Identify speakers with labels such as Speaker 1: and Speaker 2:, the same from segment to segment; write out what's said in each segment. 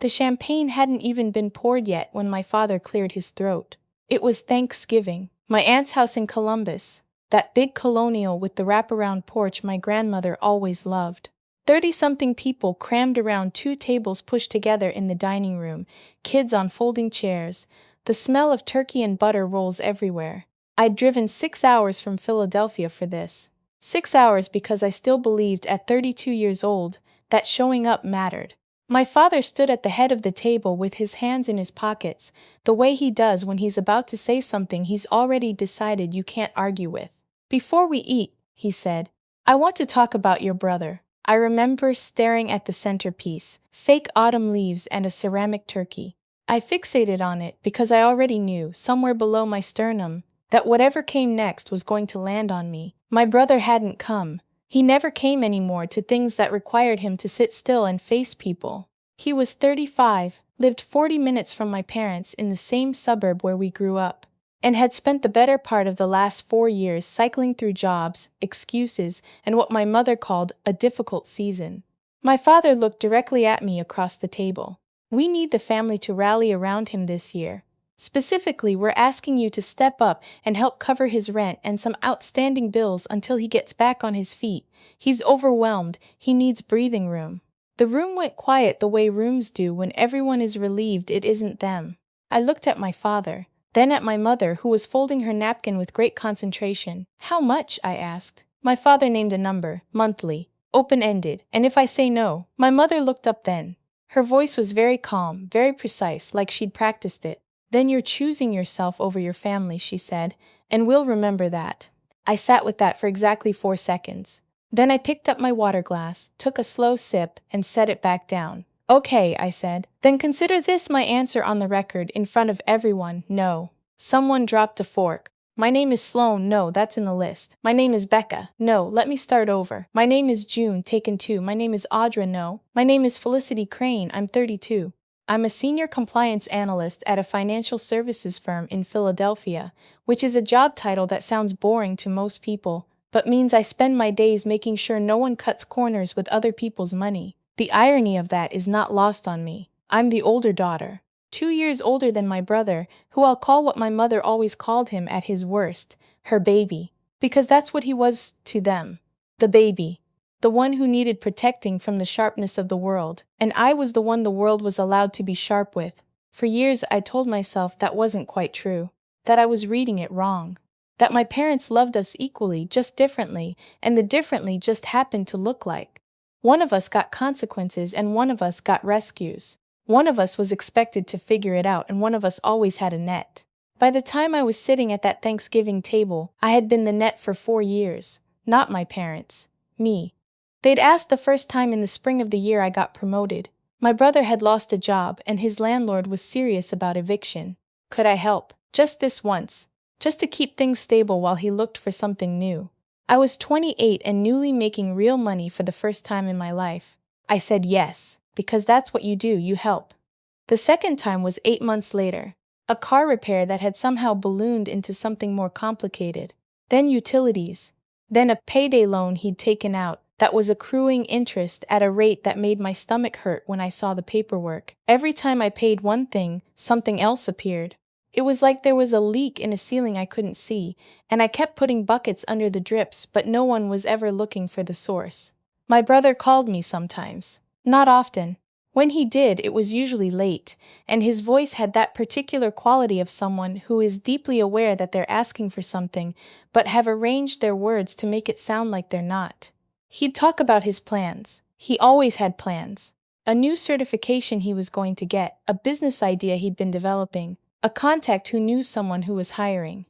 Speaker 1: The champagne hadn't even been poured yet when my father cleared his throat. It was Thanksgiving. My aunt's house in Columbus. That big colonial with the wraparound porch my grandmother always loved. 30-something people crammed around 2 tables pushed together in the dining room, kids on folding chairs, the smell of turkey and butter rolls everywhere. I'd driven 6 hours from Philadelphia for this. 6 hours because I still believed at 32 years old that showing up mattered. My father stood at the head of the table with his hands in his pockets, the way he does when he's about to say something he's already decided you can't argue with. "Before we eat," he said, "I want to talk about your brother." I remember staring at the centerpiece, fake autumn leaves and a ceramic turkey. I fixated on it because I already knew, somewhere below my sternum, that whatever came next was going to land on me. My brother hadn't come. He never came anymore to things that required him to sit still and face people. He was 35, lived 40 minutes from my parents in the same suburb where we grew up, and had spent the better part of the last 4 years cycling through jobs, excuses, and what my mother called a difficult season. My father looked directly at me across the table. "We need the family to rally around him this year. Specifically, we're asking you to step up and help cover his rent and some outstanding bills until he gets back on his feet. He's overwhelmed, he needs breathing room." The room went quiet the way rooms do when everyone is relieved it isn't them. I looked at my father, then at my mother who was folding her napkin with great concentration. "How much?" I asked. My father named a number, monthly, open-ended, and if I say no, my mother looked up then. Her voice was very calm, very precise, like she'd practiced it. "Then you're choosing yourself over your family," she said, "and we'll remember that." I sat with that for exactly 4 seconds. Then I picked up my water glass, took a slow sip, and set it back down. "Okay," I said. "Then consider this my answer on the record in front of everyone, no." Someone dropped a fork. "My name is Sloane, no, that's in the list. My name is Becca, no, let me start over. My name is June, taken 2. My name is Audra, no. My name is Felicity Crane, I'm 32. I'm a senior compliance analyst at a financial services firm in Philadelphia, which is a job title that sounds boring to most people, but means I spend my days making sure no one cuts corners with other people's money. The irony of that is not lost on me. I'm the older daughter, 2 years older than my brother, who I'll call what my mother always called him at his worst, her baby, because that's what he was to them. The baby. The one who needed protecting from the sharpness of the world, and I was the one the world was allowed to be sharp with. For years I told myself that wasn't quite true, that I was reading it wrong, that my parents loved us equally, just differently, and the differently just happened to look like. One of us got consequences and one of us got rescues. One of us was expected to figure it out and one of us always had a net. By the time I was sitting at that Thanksgiving table, I had been the net for 4 years. Not my parents. Me. They'd asked the first time in the spring of the year I got promoted. My brother had lost a job and his landlord was serious about eviction. Could I help? Just this once. Just to keep things stable while he looked for something new. I was 28 and newly making real money for the first time in my life. I said yes, because that's what you do, you help. The second time was 8 months later. A car repair that had somehow ballooned into something more complicated. Then utilities. Then a payday loan he'd taken out that was accruing interest at a rate that made my stomach hurt when I saw the paperwork. Every time I paid one thing, something else appeared. It was like there was a leak in a ceiling I couldn't see, and I kept putting buckets under the drips, but no one was ever looking for the source. My brother called me sometimes. Not often. When he did, it was usually late, and his voice had that particular quality of someone who is deeply aware that they're asking for something, but have arranged their words to make it sound like they're not. He'd talk about his plans. He always had plans. A new certification he was going to get, a business idea he'd been developing, a contact who knew someone who was hiring.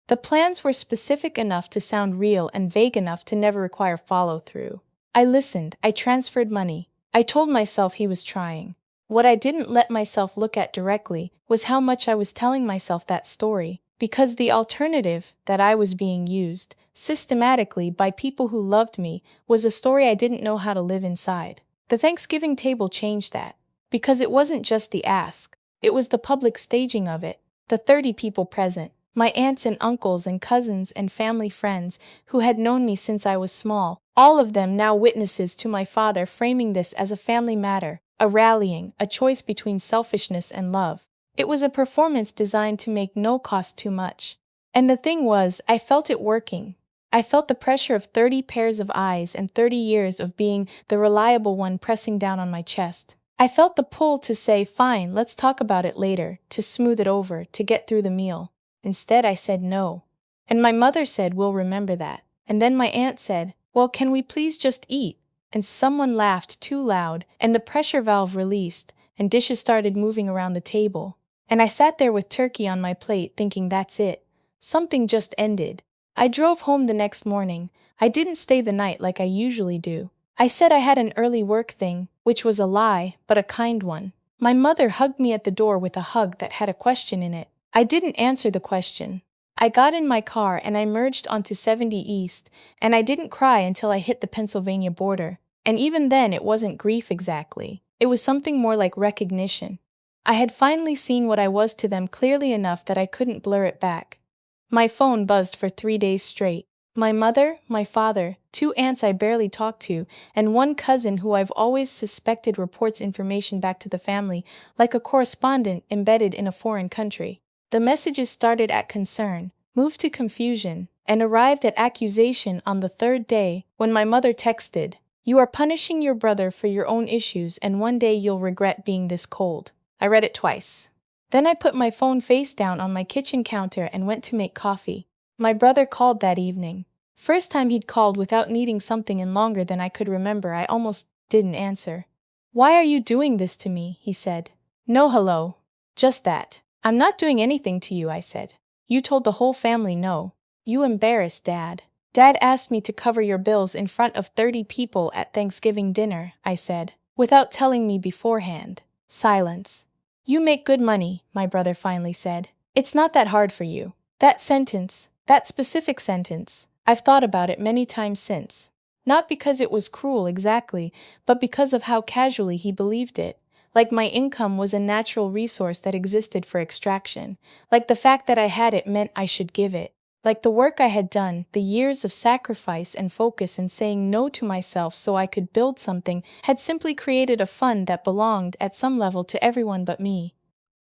Speaker 1: The plans were specific enough to sound real and vague enough to never require follow-through. I listened, I transferred money. I told myself he was trying. What I didn't let myself look at directly was how much I was telling myself that story, because the alternative, that I was being used, systematically by people who loved me, was a story I didn't know how to live inside. The Thanksgiving table changed that, because it wasn't just the ask, it was the public staging of it, the 30 people present, my aunts and uncles and cousins and family friends who had known me since I was small, all of them now witnesses to my father framing this as a family matter, a rallying, a choice between selfishness and love. It was a performance designed to make no cost too much. And the thing was, I felt it working. I felt the pressure of 30 pairs of eyes and 30 years of being the reliable one pressing down on my chest. I felt the pull to say, fine, let's talk about it later, to smooth it over, to get through the meal. Instead, I said no. And my mother said, we'll remember that. And then my aunt said, well, can we please just eat? And someone laughed too loud, and the pressure valve released, and dishes started moving around the table. And I sat there with turkey on my plate thinking that's it. Something just ended. I drove home the next morning. I didn't stay the night like I usually do. I said I had an early work thing, which was a lie, but a kind one. My mother hugged me at the door with a hug that had a question in it. I didn't answer the question. I got in my car and I merged onto 70 East, and I didn't cry until I hit the Pennsylvania border. And even then it wasn't grief exactly. It was something more like recognition. I had finally seen what I was to them clearly enough that I couldn't blur it back. My phone buzzed for 3 days straight. My mother, my father, 2 aunts I barely talked to, and 1 cousin who I've always suspected reports information back to the family, like a correspondent embedded in a foreign country. The messages started at concern, moved to confusion, and arrived at accusation on the 3rd day when my mother texted, "You are punishing your brother for your own issues, and one day you'll regret being this cold." I read it twice. Then I put my phone face down on my kitchen counter and went to make coffee. My brother called that evening. First time he'd called without needing something in longer than I could remember. I almost didn't answer. "Why are you doing this to me?" he said. "No hello. Just that." "I'm not doing anything to you," I said. "You told the whole family no. You embarrassed Dad." "Dad asked me to cover your bills in front of 30 people at Thanksgiving dinner," I said, "without telling me beforehand." Silence. "You make good money," my brother finally said. "It's not that hard for you." That sentence, that specific sentence, I've thought about it many times since. Not because it was cruel exactly, but because of how casually he believed it. Like my income was a natural resource that existed for extraction. Like the fact that I had it meant I should give it. Like the work I had done, the years of sacrifice and focus and saying no to myself so I could build something, had simply created a fund that belonged, at some level, to everyone but me.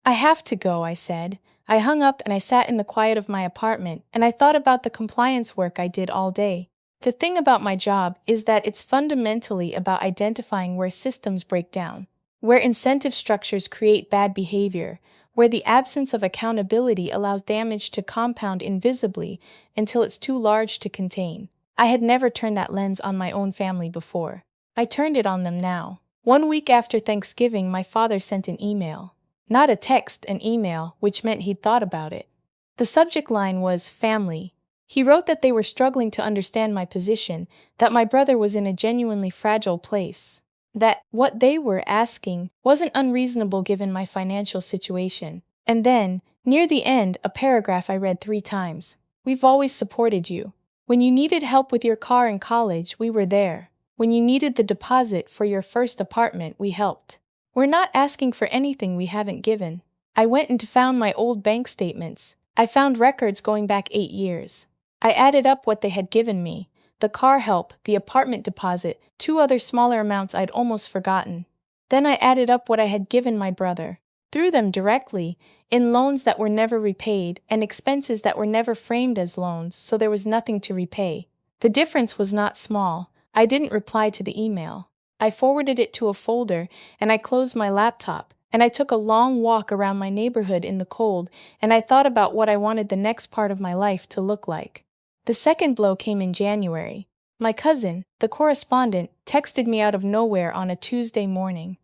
Speaker 1: "I have to go," I said. I hung up and I sat in the quiet of my apartment, and I thought about the compliance work I did all day. The thing about my job is that it's fundamentally about identifying where systems break down, where incentive structures create bad behavior, where the absence of accountability allows damage to compound invisibly until it's too large to contain. I had never turned that lens on my own family before. I turned it on them now. 1 week after Thanksgiving, my father sent an email. Not a text, an email, which meant he'd thought about it. The subject line was family. He wrote that they were struggling to understand my position, that my brother was in a genuinely fragile place, that what they were asking wasn't unreasonable given my financial situation. And then, near the end, a paragraph I read 3 times. "We've always supported you. When you needed help with your car in college, we were there. When you needed the deposit for your first apartment, we helped. We're not asking for anything we haven't given." I went and found my old bank statements. I found records going back 8 years. I added up what they had given me: the car help, the apartment deposit, 2 other smaller amounts I'd almost forgotten. Then I added up what I had given my brother, through them directly, in loans that were never repaid and expenses that were never framed as loans, so there was nothing to repay. The difference was not small. I didn't reply to the email. I forwarded it to a folder, and I closed my laptop, and I took a long walk around my neighborhood in the cold, and I thought about what I wanted the next part of my life to look like. The second blow came in January. My cousin, the correspondent, texted me out of nowhere on a Tuesday morning.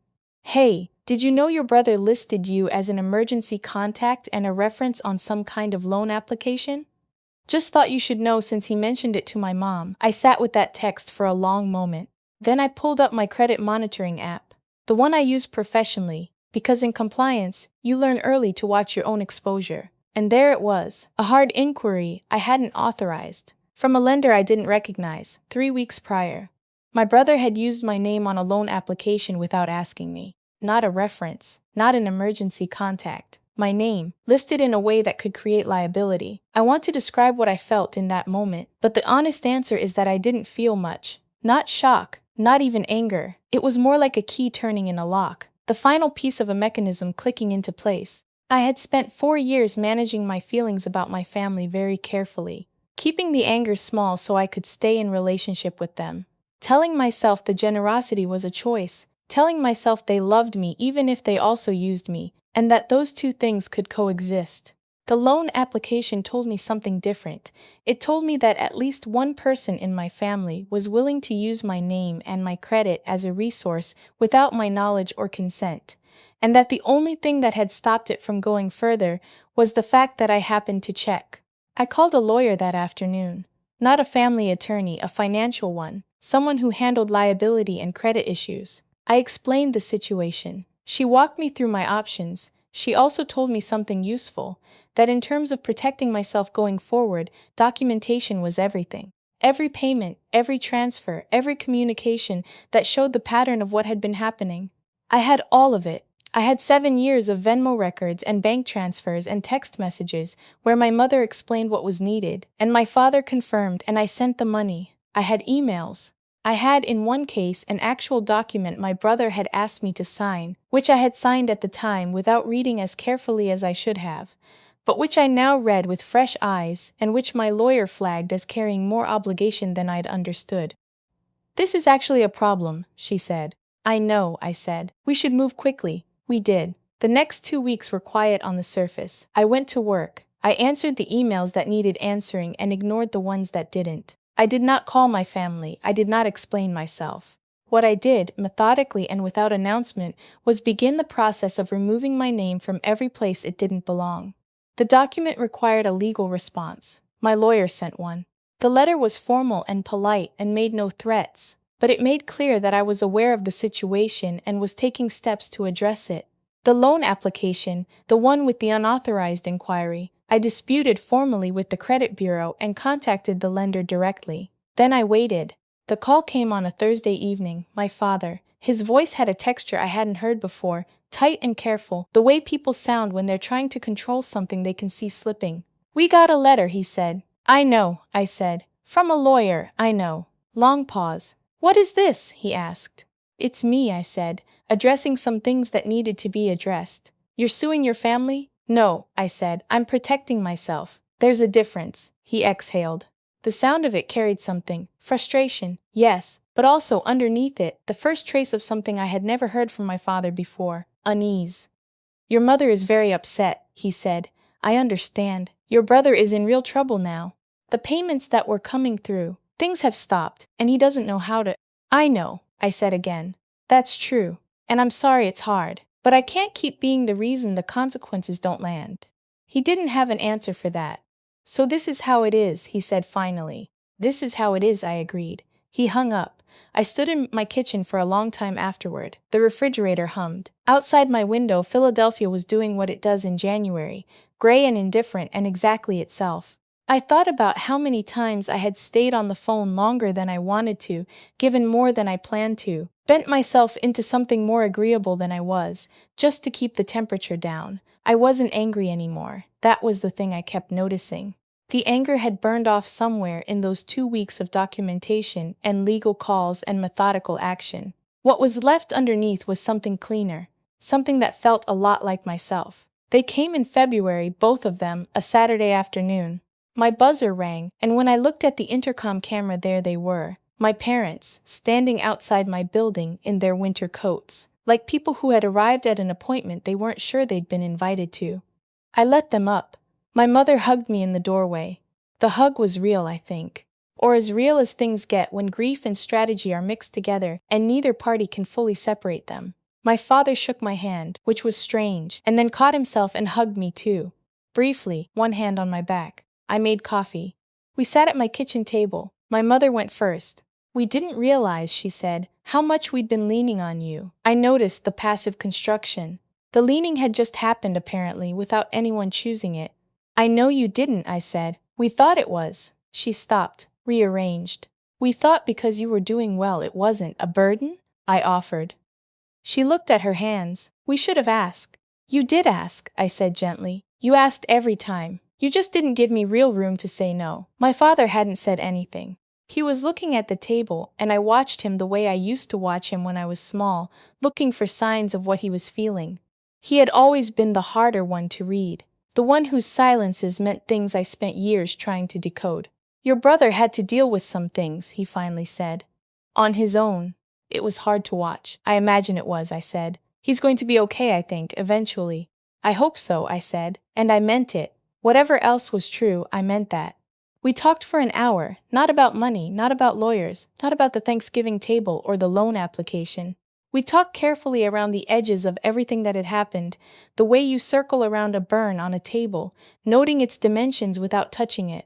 Speaker 1: "Hey, did you know your brother listed you as an emergency contact and a reference on some kind of loan application? Just thought you should know since he mentioned it to my mom." I sat with that text for a long moment. Then I pulled up my credit monitoring app, the one I use professionally, because in compliance, you learn early to watch your own exposure. And there it was, a hard inquiry I hadn't authorized, from a lender I didn't recognize, 3 weeks prior. My brother had used my name on a loan application without asking me. Not a reference, not an emergency contact. My name, listed in a way that could create liability. I want to describe what I felt in that moment, but the honest answer is that I didn't feel much. Not shock, Not even anger. It was more like a key turning in a lock, the final piece of a mechanism clicking into place. I had spent 4 years managing my feelings about my family very carefully, keeping the anger small so I could stay in relationship with them. Telling myself the generosity was a choice, telling myself they loved me even if they also used me, and that those two things could coexist. The loan application told me something different. It told me that at least one person in my family was willing to use my name and my credit as a resource without my knowledge or consent, and that the only thing that had stopped it from going further was the fact that I happened to check. I called a lawyer that afternoon. Not a family attorney, a financial one, someone who handled liability and credit issues. I explained the situation. She walked me through my options. She also told me something useful, that in terms of protecting myself going forward, documentation was everything. Every payment, every transfer, every communication that showed the pattern of what had been happening. I had all of it. I had 7 years of Venmo records and bank transfers and text messages where my mother explained what was needed, and my father confirmed, and I sent the money. I had emails. I had, in one case, an actual document my brother had asked me to sign, which I had signed at the time without reading as carefully as I should have, but which I now read with fresh eyes, and which my lawyer flagged as carrying more obligation than I'd understood. "This is actually a problem," she said. "I know," I said. "We should move quickly." We did. The next 2 weeks were quiet on the surface. I went to work. I answered the emails that needed answering and ignored the ones that didn't. I did not call my family. I did not explain myself. What I did, methodically and without announcement, was begin the process of removing my name from every place it didn't belong. The document required a legal response. My lawyer sent one. The letter was formal and polite and made no threats, but it made clear that I was aware of the situation and was taking steps to address it. The loan application, the one with the unauthorized inquiry, I disputed formally with the credit bureau and contacted the lender directly. Then I waited. The call came on a Thursday evening, my father. His voice had a texture I hadn't heard before, tight and careful, the way people sound when they're trying to control something they can see slipping. "We got a letter," he said. "I know," I said. "From a lawyer, I know." Long pause. "What is this?" he asked. "It's me," I said, addressing some things that needed to be addressed. "You're suing your family?" "No," I said. "I'm protecting myself." "There's a difference," he exhaled. The sound of it carried something. Frustration, yes, but also underneath it, the first trace of something I had never heard from my father before. Unease. "Your mother is very upset," he said. "I understand. Your brother is in real trouble now. The payments that were coming through, things have stopped, and he doesn't know how to—" "I know," I said again. "That's true. And I'm sorry it's hard. But I can't keep being the reason the consequences don't land." He didn't have an answer for that. "So this is how it is," he said finally. "This is how it is," I agreed. He hung up. I stood in my kitchen for a long time afterward. The refrigerator hummed. Outside my window, Philadelphia was doing what it does in January, gray and indifferent and exactly itself. I thought about how many times I had stayed on the phone longer than I wanted to, given more than I planned to, bent myself into something more agreeable than I was, just to keep the temperature down. I wasn't angry anymore. That was the thing I kept noticing. The anger had burned off somewhere in those 2 weeks of documentation and legal calls and methodical action. What was left underneath was something cleaner, something that felt a lot like myself. They came in February, both of them, a Saturday afternoon. My buzzer rang, and when I looked at the intercom camera, there they were, my parents, standing outside my building in their winter coats, like people who had arrived at an appointment they weren't sure they'd been invited to. I let them up. My mother hugged me in the doorway. The hug was real, I think. Or as real as things get when grief and strategy are mixed together and neither party can fully separate them. My father shook my hand, which was strange, and then caught himself and hugged me too. Briefly, one hand on my back. I made coffee. We sat at my kitchen table. My mother went first. "We didn't realize," she said, "how much we'd been leaning on you." I noticed the passive construction. The leaning had just happened apparently, without anyone choosing it. "I know you didn't," I said. "We thought it was." She stopped, rearranged. "We thought because you were doing well it wasn't a burden?" I offered. She looked at her hands. "We should have asked." "You did ask," I said gently. "You asked every time. You just didn't give me real room to say no." My father hadn't said anything. He was looking at the table, and I watched him the way I used to watch him when I was small, looking for signs of what he was feeling. He had always been the harder one to read, the one whose silences meant things I spent years trying to decode. Your brother had to deal with some things, he finally said. On his own. It was hard to watch. I imagine it was, I said. He's going to be okay, I think, eventually. I hope so, I said, and I meant it. Whatever else was true, I meant that. We talked for an hour, not about money, not about lawyers, not about the Thanksgiving table or the loan application. We talked carefully around the edges of everything that had happened, the way you circle around a burn on a table, noting its dimensions without touching it.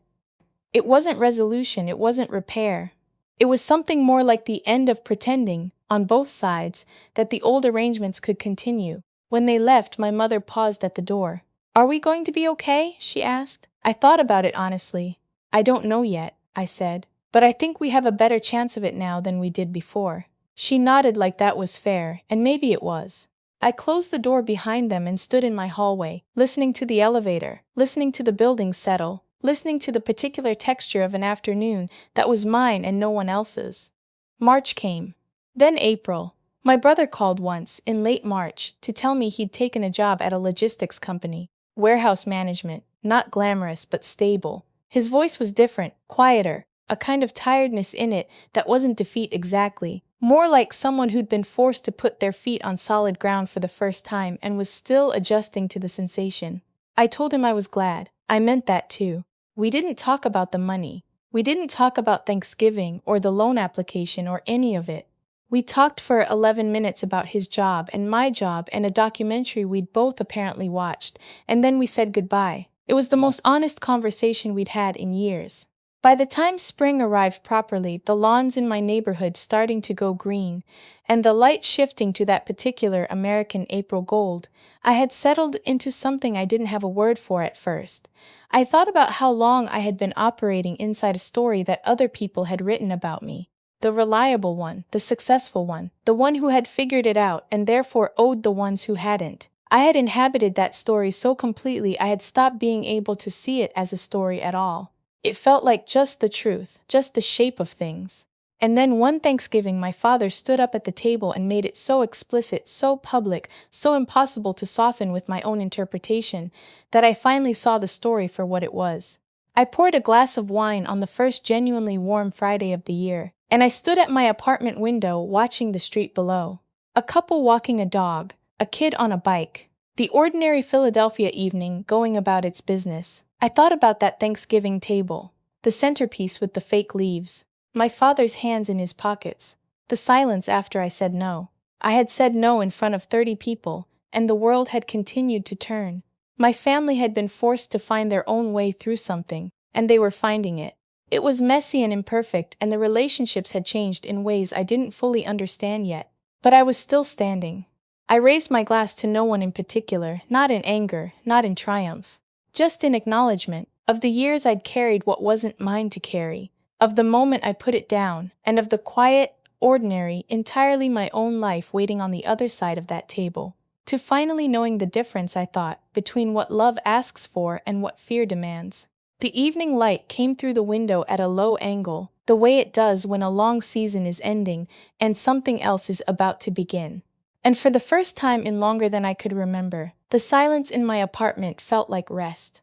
Speaker 1: It wasn't resolution, it wasn't repair. It was something more like the end of pretending, on both sides, that the old arrangements could continue. When they left, my mother paused at the door. Are we going to be okay? She asked. I thought about it honestly. I don't know yet, I said, but I think we have a better chance of it now than we did before. She nodded like that was fair, and maybe it was. I closed the door behind them and stood in my hallway, listening to the elevator, listening to the building settle, listening to the particular texture of an afternoon that was mine and no one else's. March came. Then April. My brother called once, in late March, to tell me he'd taken a job at a logistics company. Warehouse management, not glamorous but stable. His voice was different, quieter, a kind of tiredness in it that wasn't defeat exactly, more like someone who'd been forced to put their feet on solid ground for the first time and was still adjusting to the sensation. I told him I was glad. I meant that too. We didn't talk about the money. We didn't talk about Thanksgiving or the loan application or any of it. We talked for 11 minutes about his job and my job and a documentary we'd both apparently watched, and then we said goodbye. It was the most honest conversation we'd had in years. By the time spring arrived properly, the lawns in my neighborhood starting to go green, and the light shifting to that particular American April gold, I had settled into something I didn't have a word for at first. I thought about how long I had been operating inside a story that other people had written about me. The reliable one, the successful one, the one who had figured it out and therefore owed the ones who hadn't. I had inhabited that story so completely I had stopped being able to see it as a story at all. It felt like just the truth, just the shape of things. And then one Thanksgiving my father stood up at the table and made it so explicit, so public, so impossible to soften with my own interpretation, that I finally saw the story for what it was. I poured a glass of wine on the first genuinely warm Friday of the year, and I stood at my apartment window watching the street below. A couple walking a dog, a kid on a bike. The ordinary Philadelphia evening going about its business. I thought about that Thanksgiving table, the centerpiece with the fake leaves, my father's hands in his pockets, the silence after I said no. I had said no in front of 30 people, and the world had continued to turn. My family had been forced to find their own way through something, and they were finding it. It was messy and imperfect, and the relationships had changed in ways I didn't fully understand yet. But I was still standing. I raised my glass to no one in particular, not in anger, not in triumph. Just in acknowledgement of the years I'd carried what wasn't mine to carry, of the moment I put it down, and of the quiet, ordinary, entirely my own life waiting on the other side of that table. To finally knowing the difference, I thought, between what love asks for and what fear demands. The evening light came through the window at a low angle, the way it does when a long season is ending and something else is about to begin. And for the first time in longer than I could remember, the silence in my apartment felt like rest.